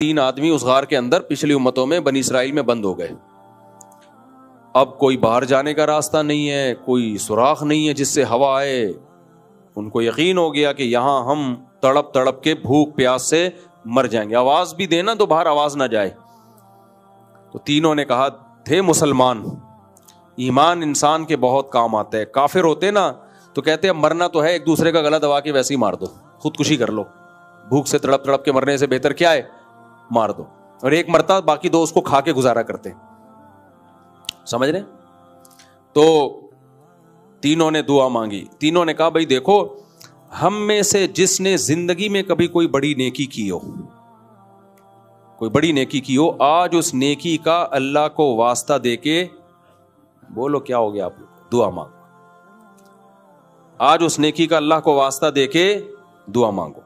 3 آدمی اس غار کے اندر پچھلی امتوں میں بنی اسرائیل میں بند ہو گئے. اب کوئی باہر جانے کا راستہ نہیں ہے, کوئی سوراخ نہیں ہے جس سے ہوا آئے. ان کو یقین ہو گیا کہ یہاں ہم تڑپ تڑپ کے بھوک پیاس سے مر جائیں گے, آواز بھی دینا تو باہر آواز نہ جائے. تو تینوں نے کہا, تھے مسلمان, ایمان انسان کے بہت کام آتا ہے. کافر ہوتے نا تو کہتے ہیں مرنا تو ہے, ایک دوسرے کا گلا دبا کے ویسے ہی مار دو, خودکشی کر لو, بھوک سے تڑپ تڑپ کے مرنے سے بہتر کیا ہے, مار دو. اور ایک مرتا باقی 2 اس کو کھا کے گزارا کرتے. سمجھ رہے؟ تو تینوں نے دعا مانگی. تینوں نے کہا, بھائی دیکھو, ہم میں سے جس نے زندگی میں کبھی کوئی بڑی نیکی کی ہو, کوئی بڑی نیکی کی ہو, آج اس نیکی کا اللہ کو واسطہ دے کے, بولو کیا ہو گیا آپ لوگ, دعا مانگو. آج اس نیکی کا اللہ کو واسطہ دے کے دعا مانگو.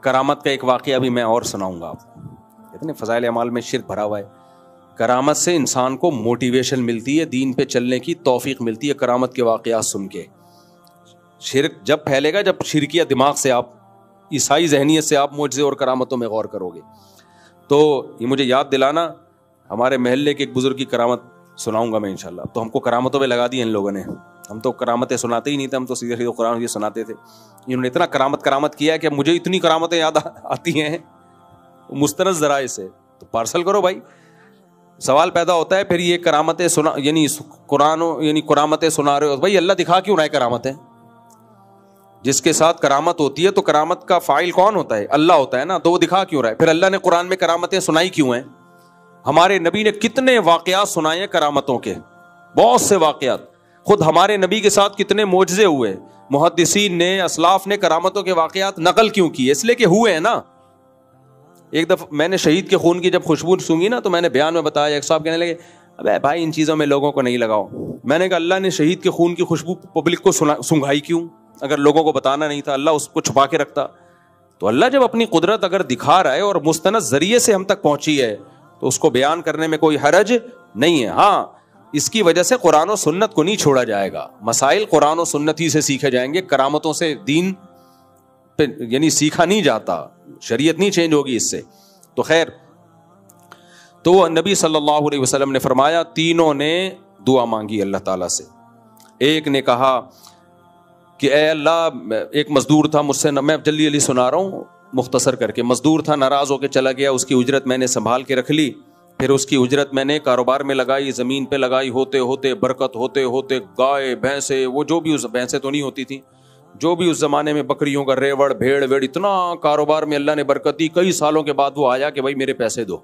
کرامت کا ایک واقعہ بھی میں اور سناؤں گا آپ کو. کہتے ہیں فضائل اعمال میں شرک بھرا ہوا ہے. کرامت سے انسان کو موٹیویشن ملتی ہے, دین پہ چلنے کی توفیق ملتی ہے کرامت کے واقعات سن کے. شرک جب پھیلے گا جب شرکیہ دماغ سے آپ, عیسائی ذہنیت سے آپ معجزے اور کرامتوں میں غور کرو گے. تو یہ مجھے یاد دلانا, ہمارے محلے کے ایک بزرگ کی کرامت سناؤں گا میں انشاءاللہ. تو ہم کو کرامتوں پہ لگا دی ان لوگوں نے, ہم تو کرامتیں سناتے ہی نہیں تھے, ہم تو سیدھے سیدھے قرآن یہ سناتے تھے. انہوں نے اتنا کرامت کیا ہے کہ مجھے اتنی کرامتیں یاد آتی ہیں مستند ذرائع سے. تو پارسل کرو بھائی. سوال پیدا ہوتا ہے پھر یہ کرامتیں سنا, یعنی قرآن یعنی کرامتیں سنا رہے ہو, بھائی اللہ دکھا کیوں رہا ہے کرامتیں؟ جس کے ساتھ کرامت ہوتی ہے تو کرامت کا فاعل کون ہوتا ہے؟ اللہ ہوتا ہے نا. تو وہ دکھا کیوں رہا ہے؟ پھر اللہ نے قرآن میں کرامتیں سنائی کیوں ہیں؟ ہمارے نبی نے کتنے واقعات سنائے ہیں کرامتوں کے, بہت سے واقعات. خود ہمارے نبی کے ساتھ کتنے معجزے ہوئے. محدثین نے, اسلاف نے کرامتوں کے واقعات نقل کیوں کیے؟ اس لیے کہ ہوئے ہیں نا. ایک دفعہ میں نے شہید کے خون کی جب خوشبو سونگی نا تو میں نے بیان میں بتایا, ایک صاحب کہنے لگے, ابے بھائی ان چیزوں میں لوگوں کو نہیں لگاؤ. میں نے کہا اللہ نے شہید کے خون کی خوشبو پبلک کو سنگھائی کیوں؟ اگر لوگوں کو بتانا نہیں تھا, اللہ اس کو چھپا کے رکھتا. تو اللہ جب اپنی قدرت اگر دکھا رہا ہے اور مستند ذریعے سے ہم تک پہنچی ہے تو اس کو بیان کرنے میں کوئی حرج نہیں ہے. ہاں, اس کی وجہ سے قرآن و سنت کو نہیں چھوڑا جائے گا. مسائل قرآن و سنت ہی سے سیکھے جائیں گے, کرامتوں سے دین پہ یعنی سیکھا نہیں جاتا, شریعت نہیں چینج ہوگی اس سے. تو خیر, تو نبی صلی اللہ علیہ وسلم نے فرمایا, تینوں نے دعا مانگی اللہ تعالیٰ سے. ایک نے کہا کہ اے اللہ, ایک مزدور تھا مجھ سے, میں جلدی جلدی سنا رہا ہوں مختصر کر کے. مزدور تھا, ناراض ہو کے چلا گیا, اس کی اجرت میں نے سنبھال کے رکھ لی. پھر اس کی اجرت میں نے کاروبار میں لگائی, زمین پہ لگائی, ہوتے ہوتے برکت, ہوتے ہوتے گائے بھینسے, وہ جو بھی اس بھینسیں تو نہیں ہوتی تھیں, جو بھی اس زمانے میں بکریوں کا ریوڑ بھیڑ ویڑ, اتنا کاروبار میں اللہ نے برکت دی. کئی سالوں کے بعد وہ آیا کہ بھائی میرے پیسے دو.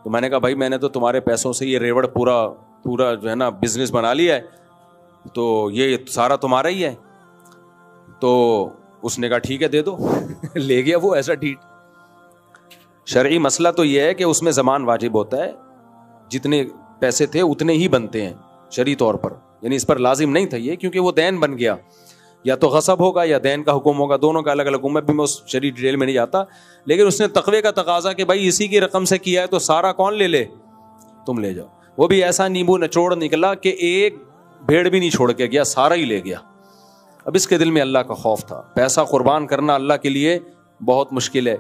تو میں نے کہا بھائی میں نے تو تمہارے پیسوں سے یہ ریوڑ پورا جو ہے نا بزنس بنا لیا ہے, تو یہ سارا تمہارا ہی ہے. تو اس نے کہا ٹھیک ہے دے دو. لے گیا وہ ایسا ٹھیک. شرعی مسئلہ تو یہ ہے کہ اس میں زمان واجب ہوتا ہے, جتنے پیسے تھے اتنے ہی بنتے ہیں شرعی طور پر. یعنی اس پر لازم نہیں تھا یہ, کیونکہ وہ دین بن گیا, یا تو غصب ہوگا یا دین کا حکم ہوگا, دونوں کا الگ الگ حکم ہے. بھی میں اس شرعی ڈیٹیل میں نہیں جاتا, لیکن اس نے تقوی کا تقاضا کہ بھائی اسی کی رقم سے کیا ہے تو سارا کون لے لے, تم لے جاؤ. وہ بھی ایسا نیمبو نچوڑ نکلا کہ ایک بھیڑ بھی نہیں چھوڑ کے گیا, سارا ہی لے گیا. اب اس کے دل میں اللہ کا خوف تھا. پیسہ قربان کرنا اللہ کے لیے بہت مشکل ہے.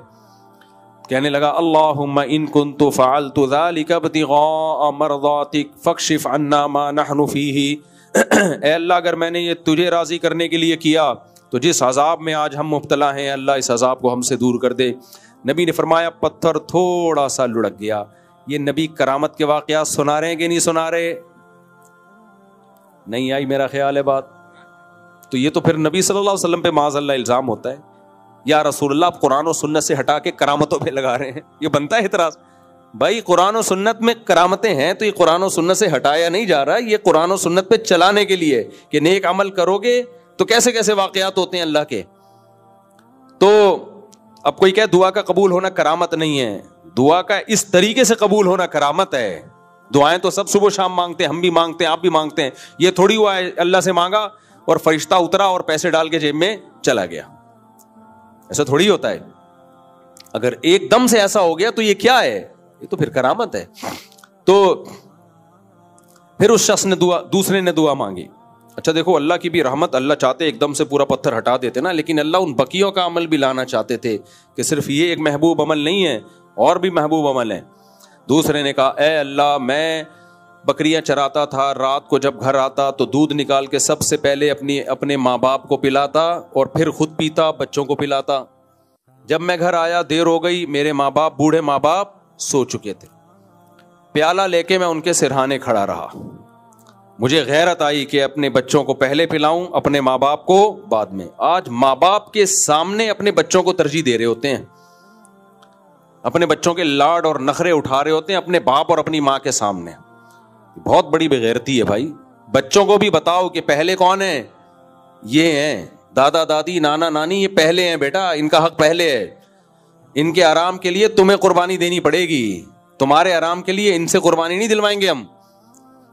کہنے لگا اللہم ان کنت فعلت ذلک ابتغاء مرضاتک فاکشف عنا ما نحن فیہ. اے اللہ اگر میں نے یہ تجھے راضی کرنے کے لیے کیا تو جس عذاب میں آج ہم مبتلا ہیں اللہ اس عذاب کو ہم سے دور کر دے. نبی نے فرمایا پتھر تھوڑا سا لڑک گیا. یہ نبی کرامت کے واقعات سنا رہے ہیں کہ نہیں سنا رہے؟ نہیں آئی میرا خیال ہے بات. تو یہ تو پھر نبی صلی اللہ علیہ وسلم پہ معاذ اللہ الزام ہوتا ہے, یا رسول اللہ آپ قرآن و سنت سے ہٹا کے کرامتوں پہ لگا رہے ہیں. یہ بنتا ہے اعتراض. بھائی قرآن و سنت میں کرامتیں ہیں تو یہ قرآن و سنت سے ہٹایا نہیں جا رہا, یہ قرآن و سنت پہ چلانے کے لیے کہ نیک عمل کرو گے تو کیسے کیسے واقعات ہوتے ہیں اللہ کے. تو اب کوئی کہے دعا کا قبول ہونا کرامت نہیں ہے, دعا کا اس طریقے سے قبول ہونا کرامت ہے. دعائیں تو سب صبح شام مانگتے ہیں, ہم بھی مانگتے ہیں, آپ بھی مانگتے ہیں. یہ تھوڑی ہوا ہے اللہ سے مانگا اور فرشتہ اترا اور پیسے ڈال کے جیب میں چلا گیا, ایسا تھوڑی ہوتا ہے. اگر ایک دم سے ایسا ہو گیا تو یہ کیا ہے؟ یہ تو پھر کرامت ہے. تو پھر اس شخص نے دوسرے نے دعا مانگی. اچھا دیکھو, اللہ کی بھی رحمت, اللہ چاہتے ایک دم سے پورا پتھر ہٹا دیتے نا, لیکن اللہ ان بقیوں کا عمل بھی لانا چاہتے تھے کہ صرف یہ ایک محبوب عمل نہیں ہے, اور بھی محبوب عمل ہیں. دوسرے نے کہا اے اللہ میں بکریاں چراتا تھا, رات کو جب گھر آتا تو دودھ نکال کے سب سے پہلے اپنے ماں باپ کو پلاتا اور پھر خود پیتا, بچوں کو پلاتا. جب میں گھر آیا دیر ہو گئی, میرے ماں باپ بوڑھے ماں باپ سو چکے تھے, پیالہ لے کے میں ان کے سرہانے کھڑا رہا. مجھے غیرت آئی کہ اپنے بچوں کو پہلے پلاؤں, اپنے ماں باپ کو بعد میں. آج ماں باپ کے سامنے اپنے بچوں کو ترجیح دے رہے ہوتے ہیں, اپنے بچوں کے لاڈ اور نخرے اٹھا رہے ہوتے ہیں اپنے باپ اور اپنی ماں کے سامنے. بہت بڑی بغیرتی ہے بھائی. بچوں کو بھی بتاؤ کہ پہلے کون ہیں, یہ ہیں دادا دادی نانا نانی, یہ پہلے ہیں بیٹا, ان کا حق پہلے ہے. ان کے آرام کے لیے تمہیں قربانی دینی پڑے گی, تمہارے آرام کے لیے ان سے قربانی نہیں دلوائیں گے ہم.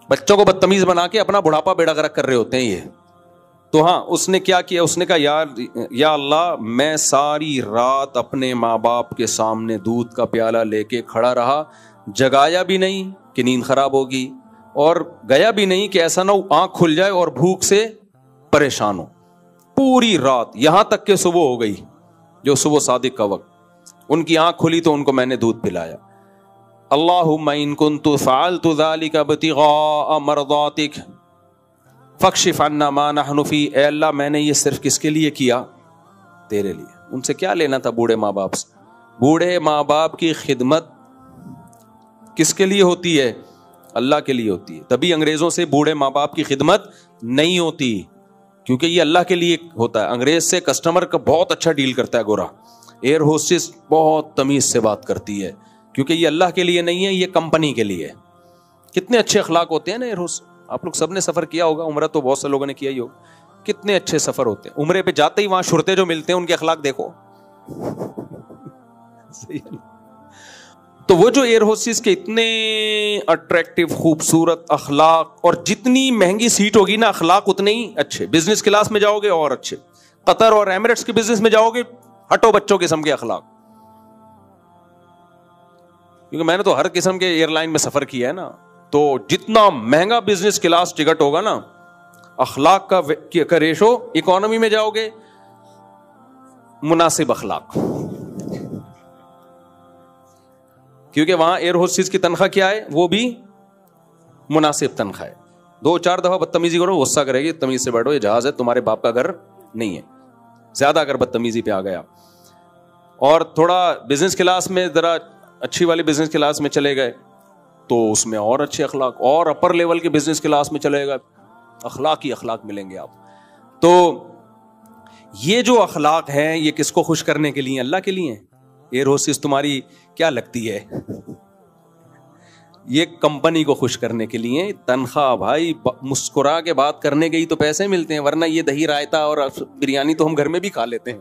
بچوں کو بدتمیز بنا کے اپنا بڑھاپا بیڑا غرق کر رہے ہوتے ہیں یہ. تو ہاں اس نے کیا کیا, اس نے کہا یا اللہ میں ساری رات اپنے ماں باپ کے سامنے دودھ کا پیالہ لے کے کھڑا رہا, جگایا بھی نہیں کہ نیند خراب ہوگی, اور گیا بھی نہیں کہ ایسا نہ ہو آنکھ کھل جائے اور بھوک سے پریشان ہو. پوری رات یہاں تک کہ صبح ہو گئی, جو صبح صادق کا وقت, ان کی آنکھ کھلی تو ان کو میں نے دودھ پلایا. اللہم ان کنت فعلت ذلک ابتغاء مرضاتک فاکشف عنا ما نحن فی. اے اللہ میں نے یہ صرف کس کے لیے کیا, تیرے لیے. ان سے کیا لینا تھا بوڑھے ماں باپ سے؟ بوڑھے ماں باپ کی خدمت کس کے لیے ہوتی ہے؟ اللہ کے لیے ہوتی ہے. تبھی انگریزوں سے بوڑھے ماں باپ کی خدمت نہیں ہوتی, کیونکہ یہ اللہ کے لیے ہوتا ہے. انگریز سے کسٹمر کا بہت اچھا ڈیل کرتا ہے گورا, ایئر ہوسٹس بہت تمیز سے بات کرتی ہے, کیونکہ یہ اللہ کے لیے نہیں ہے, یہ کمپنی کے لیے. کتنے اچھے اخلاق ہوتے ہیں نا ایئر ہوسٹ. آپ لوگ سب نے سفر کیا ہوگا, عمرہ تو بہت سے لوگوں نے کیا ہی ہوگا. کتنے اچھے سفر ہوتے ہیں. عمرے پہ جاتے ہی وہاں شرطے جو ملتے ہیں ان کے اخلاق دیکھو. تو وہ جو ایئر ہوسٹس کے اتنے اٹریکٹیو خوبصورت اخلاق, اور جتنی مہنگی سیٹ ہوگی نا اخلاق اتنے ہی اچھے. بزنس کلاس میں جاؤ گے اور اچھے, قطر اور ایمریٹس کے بزنس میں جاؤ گے ہٹو بچوں قسم کے اخلاق. کیونکہ میں نے تو ہر قسم کے ایئر لائن میں سفر کیا ہے نا, تو جتنا مہنگا بزنس کلاس ٹکٹ ہوگا نا, اخلاق کا ریشو, اکانومی میں جاؤ گے مناسب اخلاق, کیونکہ وہاں ایئر ہوسٹس کی تنخواہ کیا ہے, وہ بھی مناسب تنخواہ ہے. 2-4 دفعہ بدتمیزی کرو غصہ کرے گی, تمیز سے بیٹھو, یہ جہاز ہے تمہارے باپ کا گھر نہیں ہے. زیادہ اگر بدتمیزی پہ آ گیا, اور تھوڑا بزنس کلاس میں ذرا اچھی والی بزنس کلاس میں چلے گئے تو اس میں اور اچھے اخلاق, اور اپر لیول کے بزنس کلاس میں چلے گئے اخلاق ہی اخلاق ملیں گے آپ. تو یہ جو اخلاق ہیں یہ کس کو خوش کرنے کے لیے؟ اللہ کے لیے. ایئر ہوسٹس تمہاری کیا لگتی ہے, یہ کمپنی کو خوش کرنے کے لیے. تنخواہ بھائی مسکرا کے بات کرنے کے ہی تو پیسے ملتے ہیں, ورنہ یہ دہی رائتا اور بریانی تو ہم گھر میں بھی کھا لیتے ہیں.